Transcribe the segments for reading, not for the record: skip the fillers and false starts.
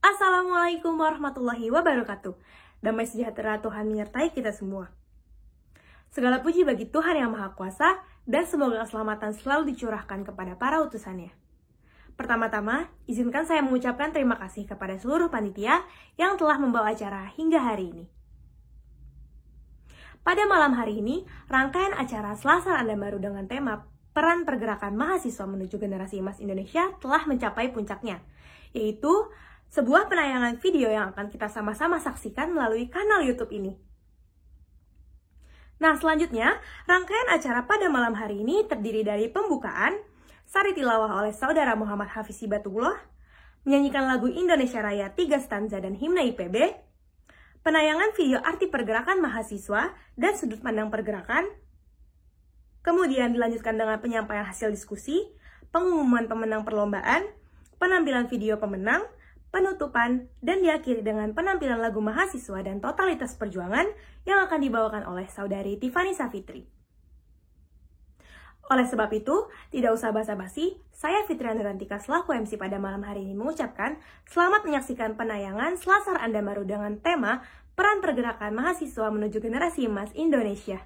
Assalamualaikum warahmatullahi wabarakatuh. Damai sejahtera Tuhan menyertai kita semua. Segala puji bagi Tuhan Yang Maha Kuasa, dan semoga keselamatan selalu dicurahkan kepada para utusannya. Pertama-tama, izinkan saya mengucapkan terima kasih kepada seluruh panitia yang telah membawa acara hingga hari ini. Pada malam hari ini, rangkaian acara Selasar Anda Baru dengan tema Peran Pergerakan Mahasiswa Menuju Generasi Emas Indonesia telah mencapai puncaknya, yaitu sebuah penayangan video yang akan kita sama-sama saksikan melalui kanal YouTube ini. Nah, selanjutnya, rangkaian acara pada malam hari ini terdiri dari pembukaan, sari tilawah oleh Saudara Muhammad Hafiz Hibatullah, menyanyikan lagu Indonesia Raya 3 stanza dan himne IPB, penayangan video arti pergerakan mahasiswa dan sudut pandang pergerakan, kemudian dilanjutkan dengan penyampaian hasil diskusi, pengumuman pemenang perlombaan, penampilan video pemenang, penutupan, dan diakhiri dengan penampilan lagu mahasiswa dan totalitas perjuangan yang akan dibawakan oleh Saudari Tiffany Safitri. Oleh sebab itu, tidak usah basa-basi, saya Fitriana Rantika selaku MC pada malam hari ini mengucapkan selamat menyaksikan penayangan Selasar Anda Baru dengan tema Peran Pergerakan Mahasiswa Menuju Generasi Emas Indonesia.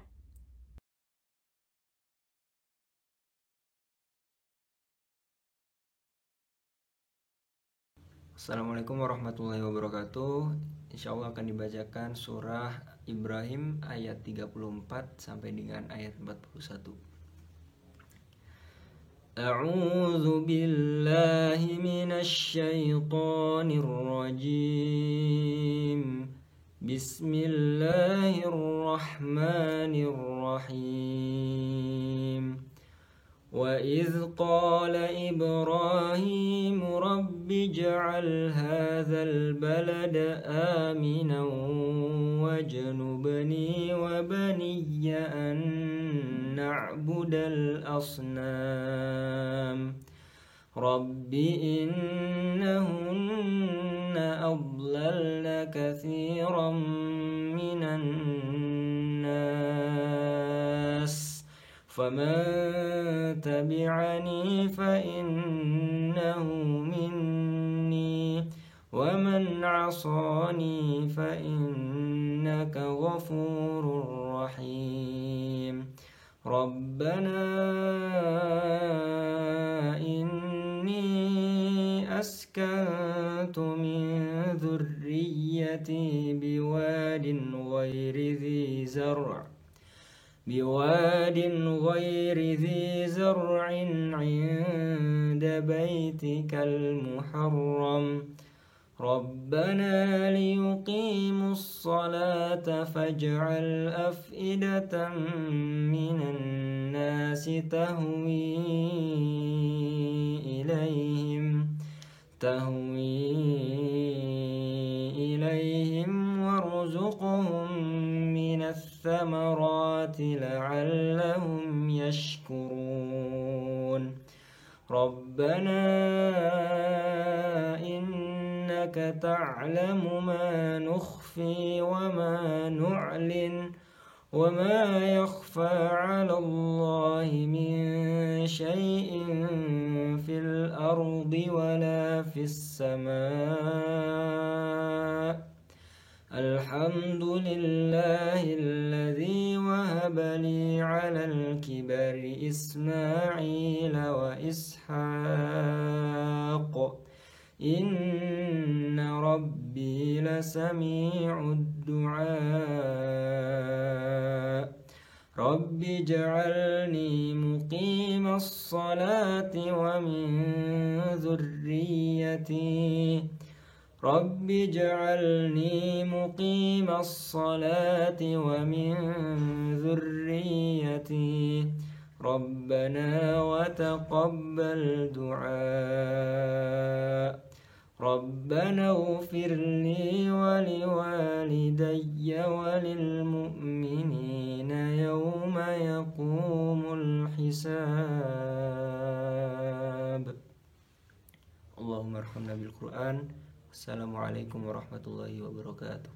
Assalamualaikum warahmatullahi wabarakatuh. Insyaallah akan dibacakan surah Ibrahim ayat 34 sampai dengan ayat 41. A'udzu billahi minasy syaithanir rajim. Bismillahirrahmanirrahim. وَإِذْ قَالَ إِبْرَاهِيمُ رَبِّ اجْعَلْ هَذَا الْبَلَدَ آمِنًا وَاجْنُبْنِي وَبَنِيَّ أَن نَّعْبُدَ الْأَصْنَامَ رَبِّ إِنَّهُنَّ أَضْلَلْنَ كَثِيرًا مِّنَ النَّاسِ فَمَن تَبِعَنِي فَإِنَّهُ مِنِّي وَمَنْ عَصَانِي فَإِنَّكَ غَفُورٌ رَّحِيمٌ رَبَّنَا إِنِّي أَسْكَنتُ مِن ذُرِّيَّتِي بِوَادٍ غير ذي زرع عند بيتك المحرم ربنا ليقيموا الصلاة فاجعل أفئدة من الناس تهوي إليهم وارزقهم من الثمرات لعلهم يشكرون ربنا إنك تعلم ما نخفي وما نعلن وما يخفى على الله من شيء في الأرض ولا في السماء الحمد لله الذي وهب لي على الكبر إسماعيل وإسحاق إن ربي لسميع الدعاء رب اجعلني مقيم الصلاة ومن ذريتي رب اجعلني مقيم الصلاة ومن ذريتي ربنا وتقبل دعاء ربنا اغفر لي ولوالدي وللمؤمنين يوم يقوم الحساب اللهم ارحمنا بالقرآن. Assalamualaikum warahmatullahi wabarakatuh.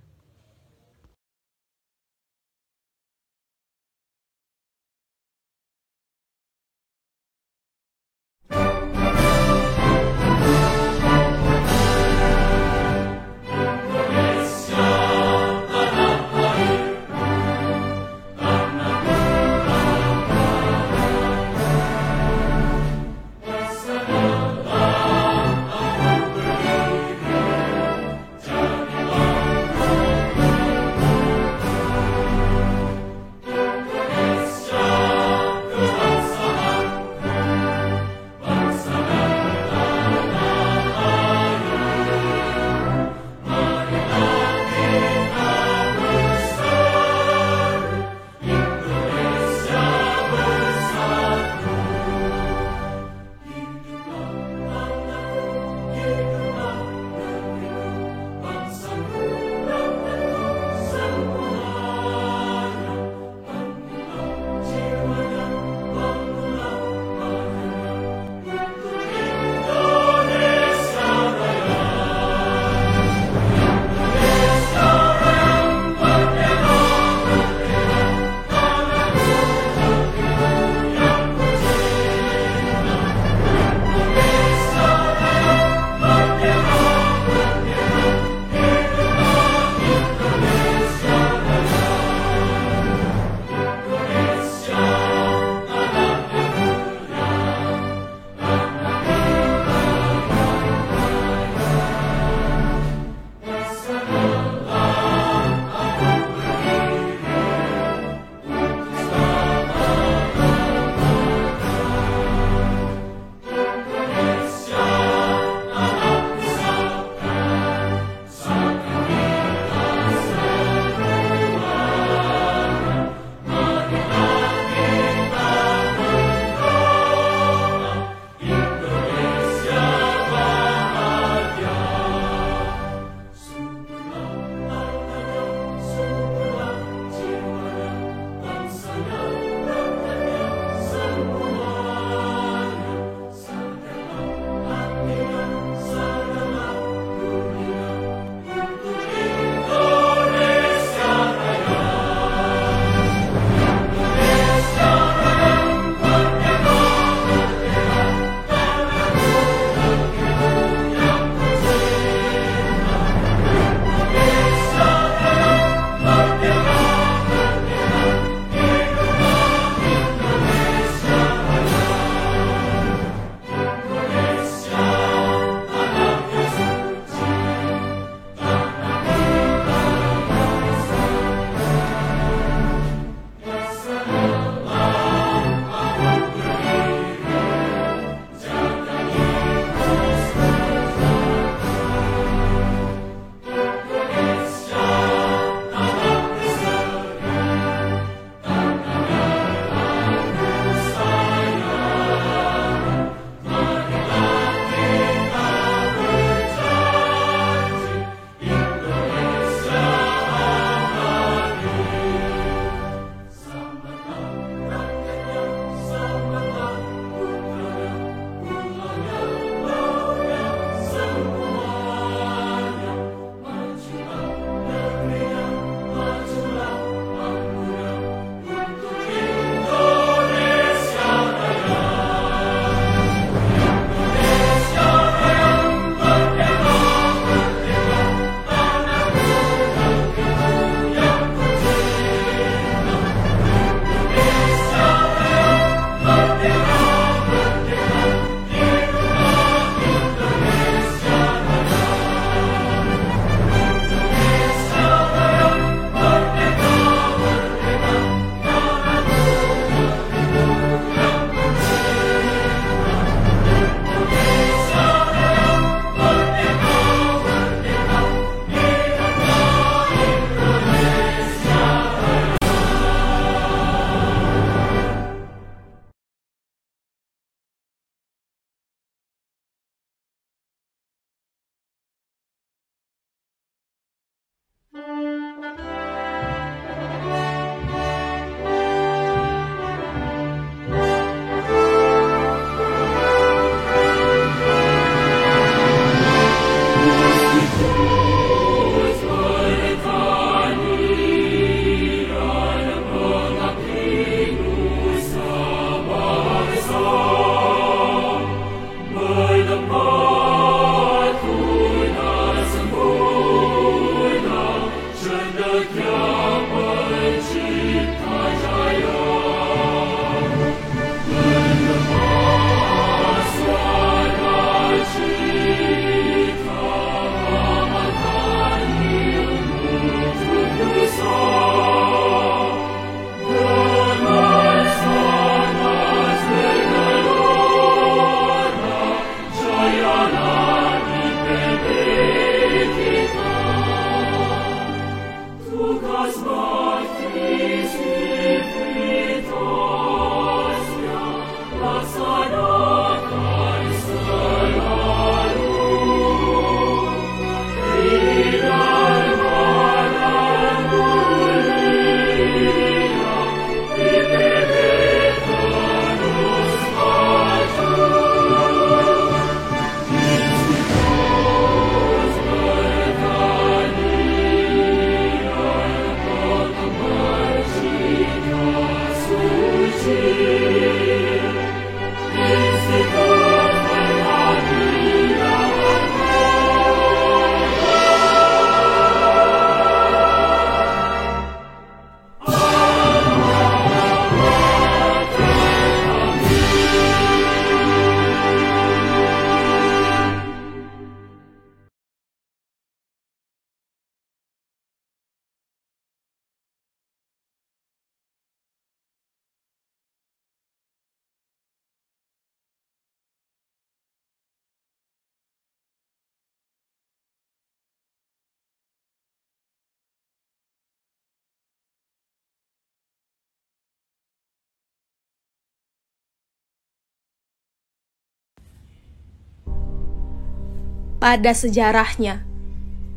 pada sejarahnya.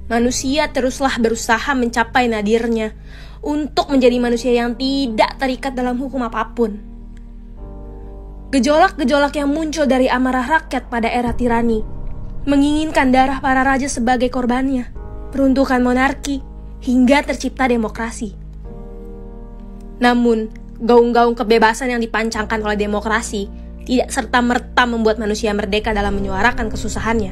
Manusia teruslah berusaha mencapai nadirnya untuk menjadi manusia yang tidak terikat dalam hukum apapun. Gejolak-gejolak yang muncul dari amarah rakyat pada era tirani, menginginkan darah para raja sebagai korbannya, peruntukan monarki, hingga tercipta demokrasi. Namun, gaung-gaung kebebasan yang dipancangkan oleh demokrasi tidak serta-merta membuat manusia merdeka dalam menyuarakan kesusahannya.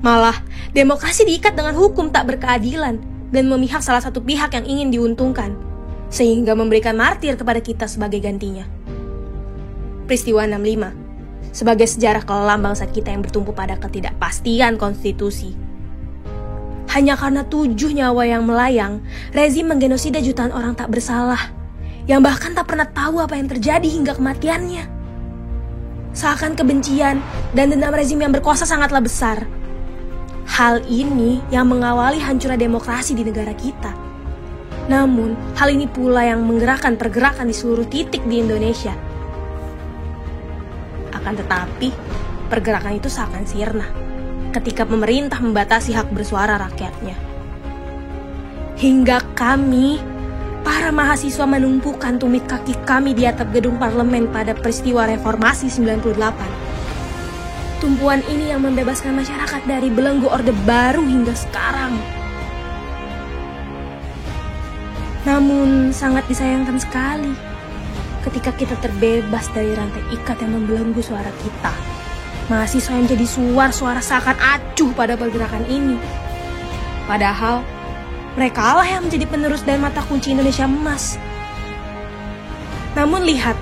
Malah, demokrasi diikat dengan hukum tak berkeadilan dan memihak salah satu pihak yang ingin diuntungkan, sehingga memberikan martir kepada kita sebagai gantinya. Peristiwa 65 sebagai sejarah kelam bangsa kita yang bertumpu pada ketidakpastian konstitusi. Hanya karena 7 nyawa yang melayang, rezim menggenosida jutaan orang tak bersalah, yang bahkan tak pernah tahu apa yang terjadi hingga kematiannya. Seakan kebencian dan dendam rezim yang berkuasa sangatlah besar. Hal ini yang mengawali hancurnya demokrasi di negara kita. Namun, hal ini pula yang menggerakkan pergerakan di seluruh titik di Indonesia. Akan tetapi, pergerakan itu seakan sirna ketika pemerintah membatasi hak bersuara rakyatnya. Hingga kami, para mahasiswa menumpukan tumit kaki kami di atap gedung parlemen pada peristiwa reformasi 98. Tumpuan ini yang membebaskan masyarakat dari belenggu Orde Baru hingga sekarang. Namun sangat disayangkan sekali ketika kita terbebas dari rantai ikat yang membelenggu suara kita. Mahasiswa yang jadi suara seakan acuh pada pergerakan ini. Padahal mereka lah yang menjadi penerus dan mata kunci Indonesia emas. Namun lihat,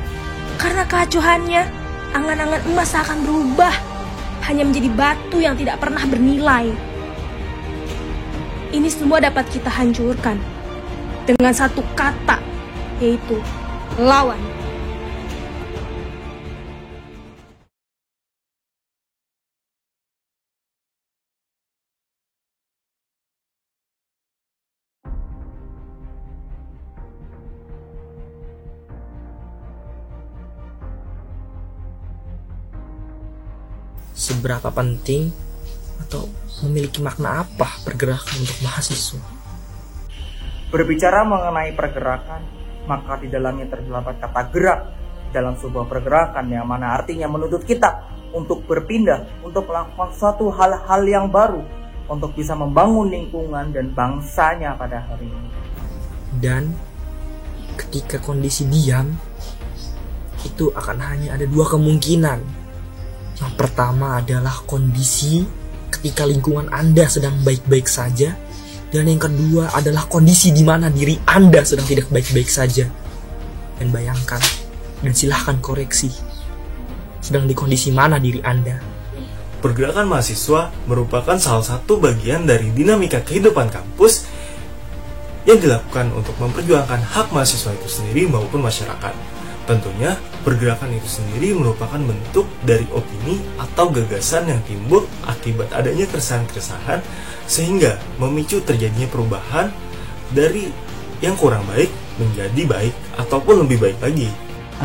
karena keacuhannya, angan-angan emas akan berubah hanya menjadi batu yang tidak pernah bernilai. Ini semua dapat kita hancurkan dengan satu kata, yaitu lawan. Seberapa penting atau memiliki makna apa pergerakan untuk mahasiswa? Berbicara mengenai pergerakan, maka di dalamnya terdapat kata gerak dalam sebuah pergerakan yang mana artinya menuntut kita untuk berpindah, untuk melakukan suatu hal-hal yang baru, untuk bisa membangun lingkungan dan bangsanya pada hari ini. Dan ketika kondisi diam, itu akan hanya ada 2 kemungkinan. Yang pertama adalah kondisi ketika lingkungan Anda sedang baik-baik saja, dan yang kedua adalah kondisi di mana diri Anda sedang tidak baik-baik saja. Dan bayangkan, dan silahkan koreksi, sedang di kondisi mana diri Anda. Pergerakan mahasiswa merupakan salah satu bagian dari dinamika kehidupan kampus yang dilakukan untuk memperjuangkan hak mahasiswa itu sendiri maupun masyarakat. Tentunya, pergerakan itu sendiri merupakan bentuk dari opini atau gagasan yang timbul akibat adanya keresahan-keresahan sehingga memicu terjadinya perubahan dari yang kurang baik menjadi baik ataupun lebih baik lagi.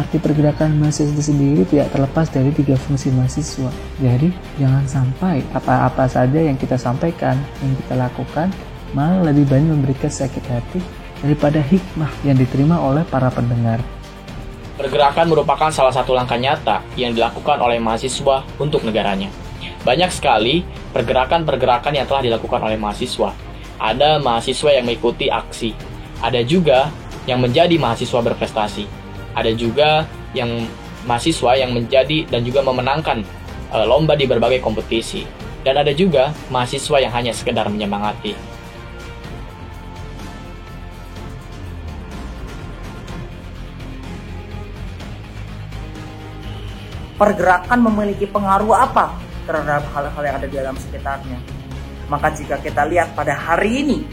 Arti pergerakan mahasiswa itu sendiri tidak terlepas dari 3 fungsi mahasiswa. Jadi, jangan sampai apa-apa saja yang kita sampaikan, yang kita lakukan, malah lebih banyak memberikan sakit hati daripada hikmah yang diterima oleh para pendengar. Pergerakan merupakan salah satu langkah nyata yang dilakukan oleh mahasiswa untuk negaranya. Banyak sekali pergerakan-pergerakan yang telah dilakukan oleh mahasiswa. Ada mahasiswa yang mengikuti aksi, ada juga yang menjadi mahasiswa berprestasi, ada juga yang mahasiswa yang menjadi dan juga memenangkan lomba di berbagai kompetisi, dan ada juga mahasiswa yang hanya sekedar menyemangati. Pergerakan memiliki pengaruh apa terhadap hal-hal yang ada di alam sekitarnya? Maka jika kita lihat pada hari ini,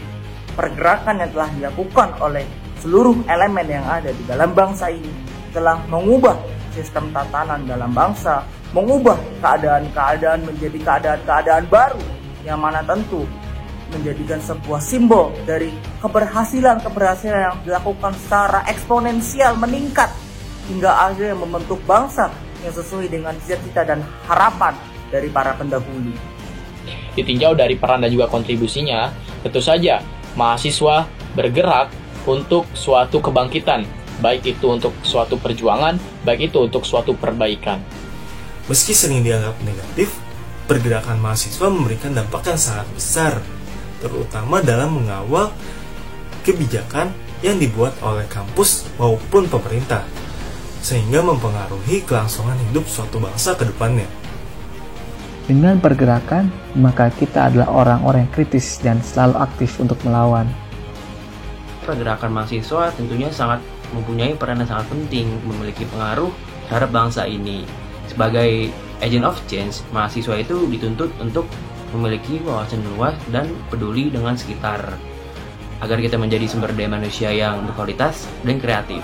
pergerakan yang telah dilakukan oleh seluruh elemen yang ada di dalam bangsa ini telah mengubah sistem tatanan dalam bangsa, mengubah keadaan-keadaan menjadi keadaan-keadaan baru, yang mana tentu menjadikan sebuah simbol dari keberhasilan yang dilakukan secara eksponensial meningkat hingga akhirnya membentuk bangsa yang sesuai dengan cita-cita dan harapan dari para pendahulu. ditinjau dari peran dan juga kontribusinya, tentu saja mahasiswa bergerak untuk suatu kebangkitan, baik itu untuk suatu perjuangan, baik itu untuk suatu perbaikan. Meski sering dianggap negatif, pergerakan mahasiswa memberikan dampak yang sangat besar, terutama dalam mengawal kebijakan yang dibuat oleh kampus maupun pemerintah, sehingga mempengaruhi kelangsungan hidup suatu bangsa ke depannya. Dengan pergerakan, maka kita adalah orang-orang yang kritis dan selalu aktif untuk melawan. Pergerakan mahasiswa tentunya sangat mempunyai peran yang sangat penting, memiliki pengaruh terhadap bangsa ini. Sebagai agent of change, mahasiswa itu dituntut untuk memiliki wawasan luas dan peduli dengan sekitar, agar kita menjadi sumber daya manusia yang berkualitas dan kreatif.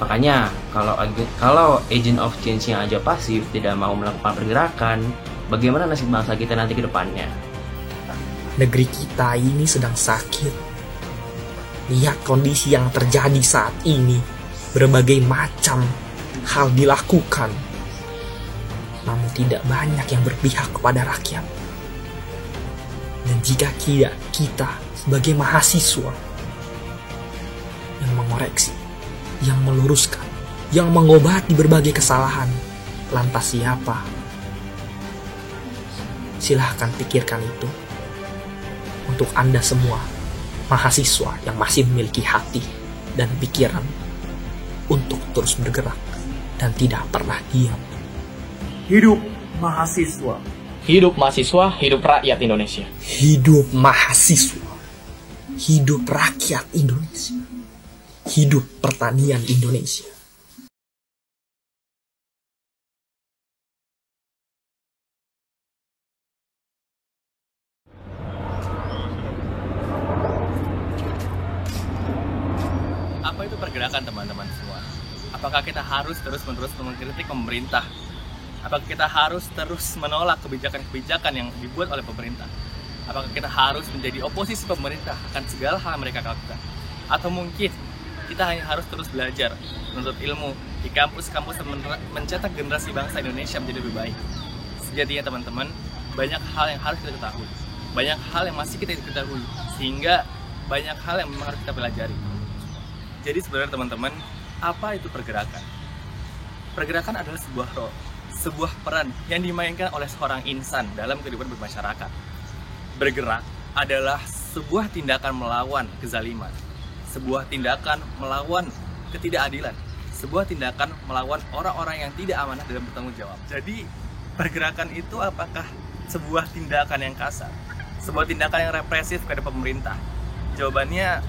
Makanya, kalau agent of change yang aja pasif, tidak mau melakukan pergerakan, bagaimana nasib bangsa kita nanti ke depannya? Negeri kita ini sedang sakit. Lihat kondisi yang terjadi saat ini. Berbagai macam hal dilakukan, namun tidak banyak yang berpihak kepada rakyat. Dan jika kita sebagai mahasiswa yang mengoreksi, yang meluruskan, yang mengobati berbagai kesalahan, lantas siapa? Silahkan pikirkan itu untuk Anda semua, mahasiswa yang masih memiliki hati dan pikiran untuk terus bergerak dan tidak pernah diam. Hidup mahasiswa. Hidup mahasiswa, hidup rakyat Indonesia. Hidup mahasiswa, hidup rakyat Indonesia, hidup pertanian Indonesia. Apa itu pergerakan, teman-teman semua? Apakah kita harus terus-menerus mengkritik pemerintah? Apakah kita harus terus menolak kebijakan-kebijakan yang dibuat oleh pemerintah? Apakah kita harus menjadi oposisi pemerintah akan segala hal yang mereka lakukan? Atau mungkin kita hanya harus terus belajar, menuntut ilmu di kampus-kampus dan mencetak generasi bangsa Indonesia menjadi lebih baik? Sejatinya, teman-teman, banyak hal yang harus kita ketahui, banyak hal yang masih kita ketahui, sehingga banyak hal yang memang harus kita pelajari. Jadi sebenarnya, teman-teman, apa itu pergerakan? Pergerakan adalah sebuah role, sebuah peran yang dimainkan oleh seorang insan dalam kehidupan bermasyarakat. Bergerak adalah sebuah tindakan melawan kezaliman, sebuah tindakan melawan ketidakadilan, sebuah tindakan melawan orang-orang yang tidak amanah dalam bertanggung jawab. Jadi, pergerakan itu apakah sebuah tindakan yang kasar, sebuah tindakan yang represif kepada pemerintah? Jawabannya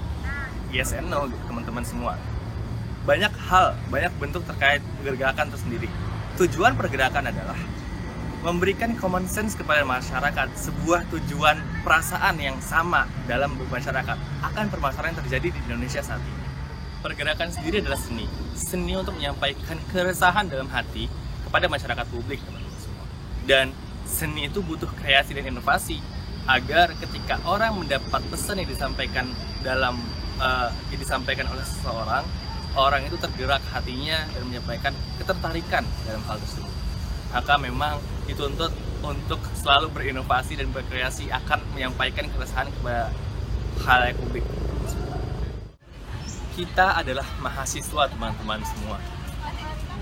yes and no, teman-teman semua. Banyak hal, banyak bentuk terkait pergerakan itu sendiri. Tujuan pergerakan adalah memberikan common sense kepada masyarakat, sebuah tujuan perasaan yang sama dalam masyarakat akan permasalahan yang terjadi di Indonesia saat ini. Pergerakan sendiri adalah seni, seni untuk menyampaikan keresahan dalam hati kepada masyarakat publik, teman-teman semua. Dan seni itu butuh kreasi dan inovasi agar ketika orang mendapat pesan yang disampaikan disampaikan oleh seseorang, orang itu tergerak hatinya dan menyampaikan ketertarikan dalam hal tersebut. Maka memang dituntut untuk selalu berinovasi dan berkreasi akan menyampaikan keresahan kepada halayak publik. Kita adalah mahasiswa, teman-teman semua.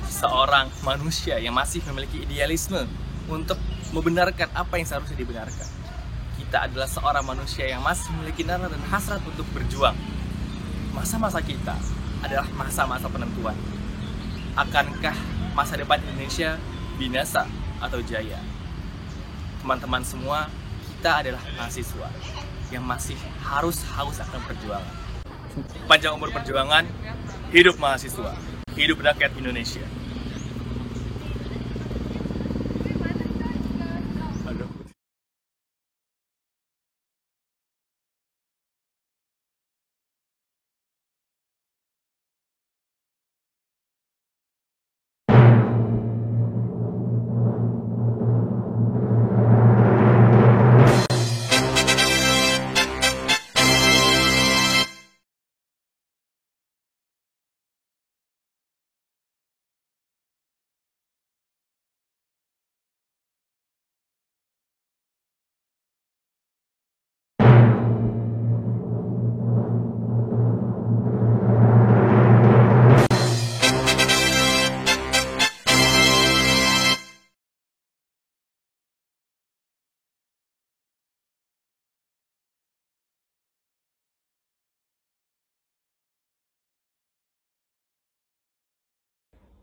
Seorang manusia yang masih memiliki idealisme untuk membenarkan apa yang seharusnya dibenarkan. Kita adalah seorang manusia yang masih memiliki nara dan hasrat untuk berjuang. Masa-masa kita adalah masa-masa penentuan. Akankah masa depan Indonesia binasa atau jaya? Teman-teman semua, kita adalah mahasiswa yang masih harus akan perjuangan. Panjang umur perjuangan, hidup mahasiswa, hidup rakyat Indonesia.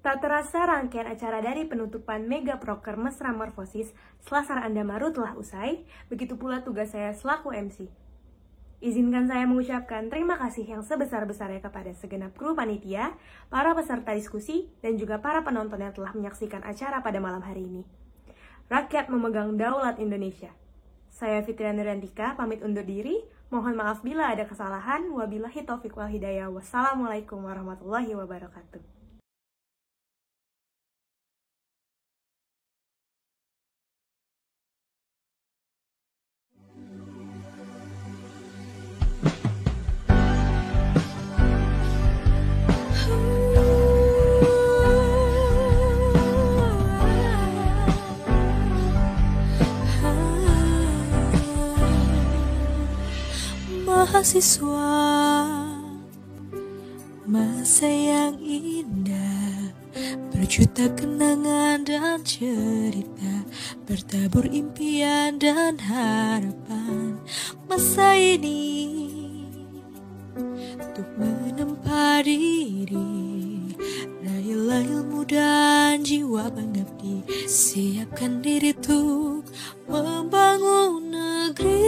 Tak terasa rangkaian acara dari penutupan Mega Proker Mesra Morfosis Selasar Anda Maru telah usai, begitu pula tugas saya selaku MC. Izinkan saya mengucapkan terima kasih yang sebesar-besarnya kepada segenap kru panitia, para peserta diskusi, dan juga para penonton yang telah menyaksikan acara pada malam hari ini. Rakyat memegang daulat Indonesia. Saya Fitriana Rantika, pamit undur diri. Mohon maaf bila ada kesalahan. Wabillahi taufiq wal hidayah. Wassalamualaikum warahmatullahi wabarakatuh. Mahasiswa, masa yang indah, berjuta kenangan dan cerita, bertabur impian dan harapan. Masa ini untuk menempa diri, raihlah ilmu dan jiwa pengabdi, siapkan diri untuk membangun negeri.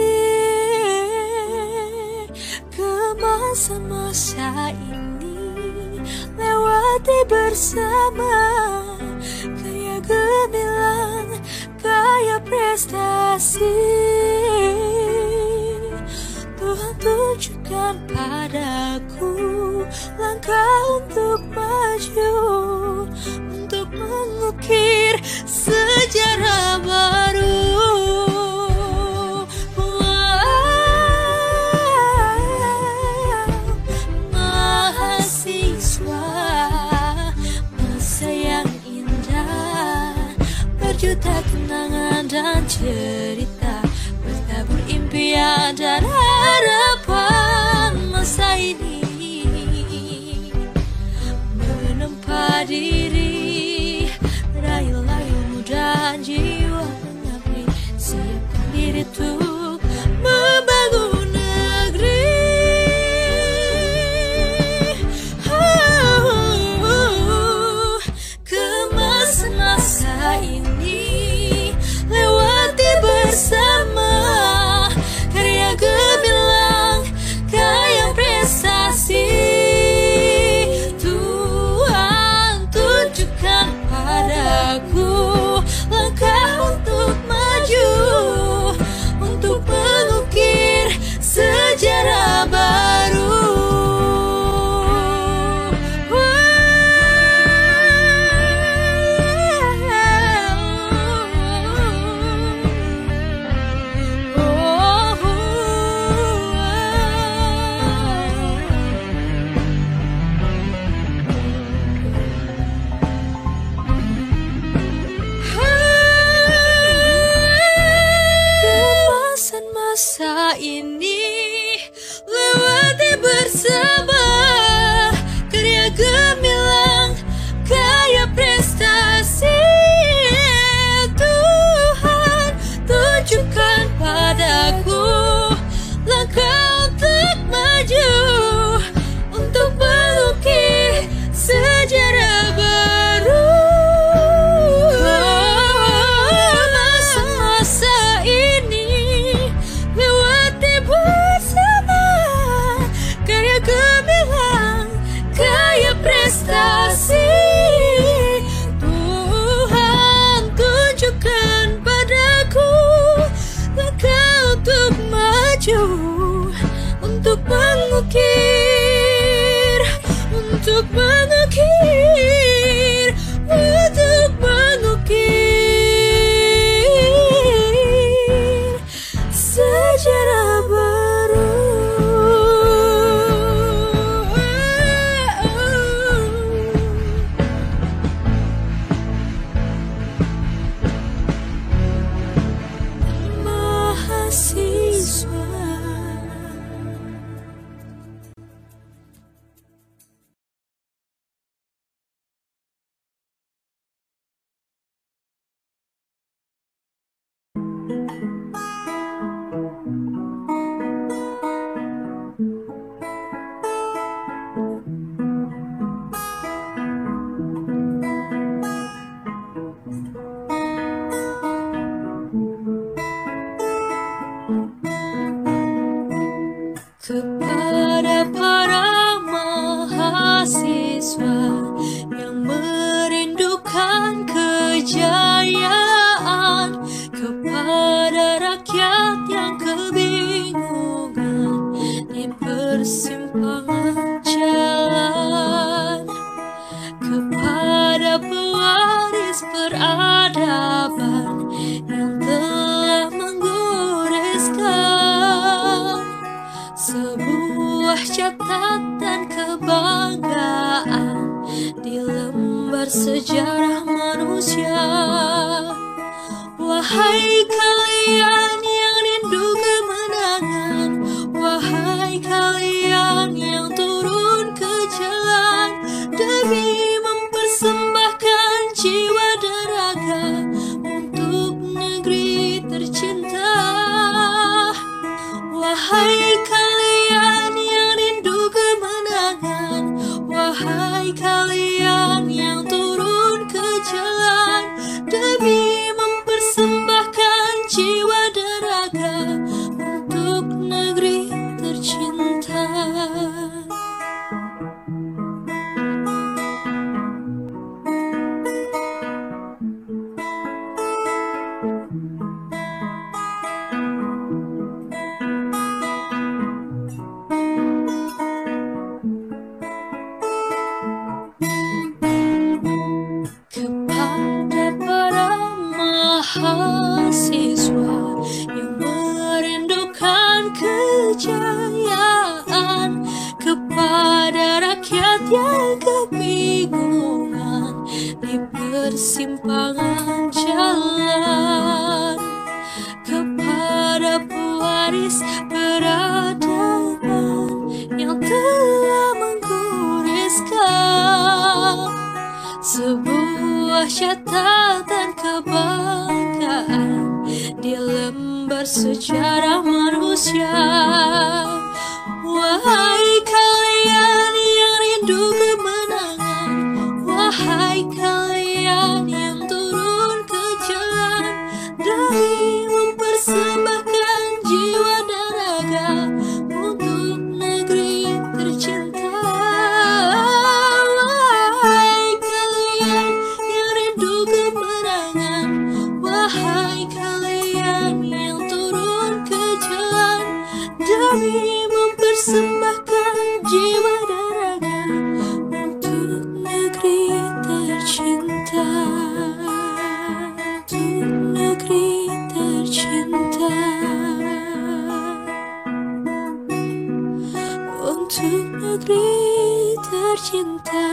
Masa-masa ini lewati bersama, karya gemilang, kaya prestasi. Tuhan tunjukkan padaku langkah untuk maju, untuk mengukir sejarah baru. Juta kenangan dan cerita, bertabur impian dan harapan. Masa ini menempa diri, raihlah ilmu dan jiwa pengabdi, siapkan diri untuk membangun negeri. Masa ini lewati bersama, karya gemilang, kaya prestasi. Tuhan tunjukkan padaku langkah untuk maju, untuk mengukir sejarah baru. Masa ini lewati bersama, karya gemilang, kaya prestasi. Tuhan tunjukkan padaku langkah untuk maju, untuk mengukir sejarah baru. Masa-masa ini bersama, karya gemilang, kaya prestasi. Tuhan tunjukkan padaku langkah untuk maju, untuk mengukir, untuk mengukir, untuk mengukir sejarah baru. Mahasiswa. Kepada para mahasiswa yang merindukan kejayaan, kepada rakyat yang kebingungan di persimpangan jalan, kepada pewaris peradaban yang telah menggoreskan sebuah catatan kebanggaan di lembar sejarah manusia. Wahai kalian yang rindu kemenangan, wahai kalian yang turun ke jalan demi mempersembahkan jiwa dan raga untuk negeri tercinta. Wahai kalian yang rindu kemenangan, wahai kalian yang turun ke jalan demi mempersembahkan jiwa dan raga untuk negeri tercinta. Kepada para mahasiswa yang merindukan kejayaan, kepada rakyat yang kebingungan di persimpangan jalan, kepada pewaris peradaban yang telah menggoreskan sebuah catatan kebanggaan di lembar sejarah manusia. Wahai kalian yang rindu kemenangan, wahai kalian yang turun ke jalan demi mempersembahkan jiwa dan raga untuk negeri tercinta. Wahai kalian yang rindu kemenangan, wahai kalian yang turun ke jalan demi mempersembahkan jiwa dan raga untuk negeri tercinta. Untuk negeri tercinta. Untuk negeri tercinta.